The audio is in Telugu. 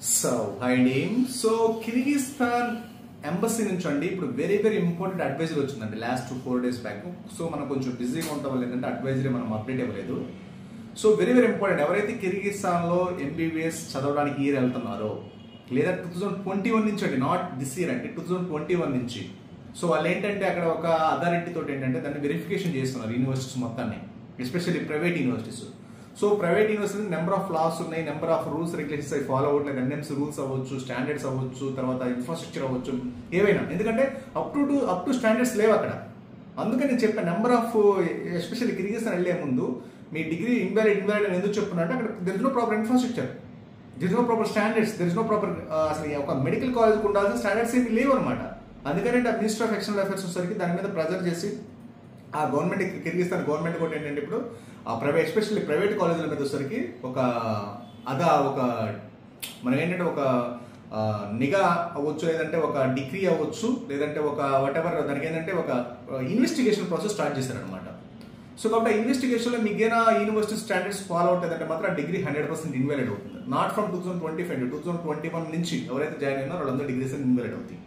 Hi name. So Kyrgyzstan embassy నుంచి అండి ఇప్పుడు వెరీ ఇంపార్టెంట్ అడ్వైజరీ వచ్చిందండి లాస్ట్ 4 days బ్యాక్. సో మనం కొంచెం బిజీగా ఉండటం వల్ల ఏంటంటే అడ్వైజరీ మనం అప్డేట్ ఇవ్వలేదు. So very important. ఎవరైతే కిర్గిస్థాన్ లో ఎంబీబీఎస్ చదవడానికి ఇయర్ వెళ్తున్నారో లేదా 2021 నుంచి అండి, నాట్ దిస్ ఇయర్ అంటే 2021 నుంచి. సో వాళ్ళు ఏంటంటే అక్కడ ఒక అథారిటీ తోటి ఏంటంటే దాన్ని వెరిఫికేషన్ చేస్తున్నారు యూనివర్సిటీస్ మొత్తాన్ని, especially private universities. So private university number of laws ఉన్నాయి, నెంబర్ ఆఫ్ రూల్స్ రెగ్యులేషన్స్ అవి ఫాలో అవ్వట్లేదు. ఎన్ఎంసీ రూల్స్ అవ్వచ్చు, స్టాండర్డ్స్ అవ్వచ్చు, తర్వాత ఇన్ఫ్రాస్ట్రక్చర్ అవ్వచ్చు, ఏవైనా. ఎందుకంటే అప్ టు స్టాండర్డ్స్ లేవు అక్కడ. అందుకని నేను చెప్పాను నెంబర్ ఆఫ్, ఎస్పెషల్లీ కిర్గిస్థాన్ వెళ్లే ముందు మీ డిగ్రీ ఇన్వాలిడ్ అని ఎందుకు చెప్తున్నా అంటే అక్కడ there is no proper infrastructure, there is no proper standards, there is no proper, అసలు ఒక మెడికల్ కాలేజ్కి ఉండాల్సిన స్టాండర్డ్స్ ఏమి లేవు అనమాట. అందుకని మినిస్టర్ ఆఫ్ ఎక్స్టర్నల్ అఫైర్స్ వచ్చేసరికి దాని మీద ప్రెజర్ చేసి ఆ గవర్నమెంట్, కిర్గిస్థాన్ గవర్నమెంట్ కూడా ఏంటంటే ఇప్పుడు ఆ ప్రైవేట్, ఎస్పెషల్లీ ప్రైవేట్ కాలేజీల మీద వచ్చేసరికి ఒక మనం ఏంటంటే ఒక నిఘా అవ్వచ్చు, లేదంటే ఒక డిగ్రీ అవ్వచ్చు, లేదంటే ఒక వాట్ ఎవర్, దానికి ఏంటంటే ఒక ఇన్వెస్టిగేషన్ ప్రాసెస్ స్టార్ట్ చేశారనమాట. సో కాబట్టి ఆ ఇన్వెస్టిగేషన్లో మీకేనా యూనివర్సిటీ స్టాండర్డ్స్ ఫాలో అవుతుందంటే మాత్రం ఆ డిగ్రీ 100% ఇన్వాలిడ్ అవుతుంది. నాట్ ఫ్రమ్ 2025 2021 నుంచి ఎవరైతే జాయిన్ అయినారో వాళ్ళందరూ డిగ్రీస్ ఇన్వాలిడ్ అవుతాయి.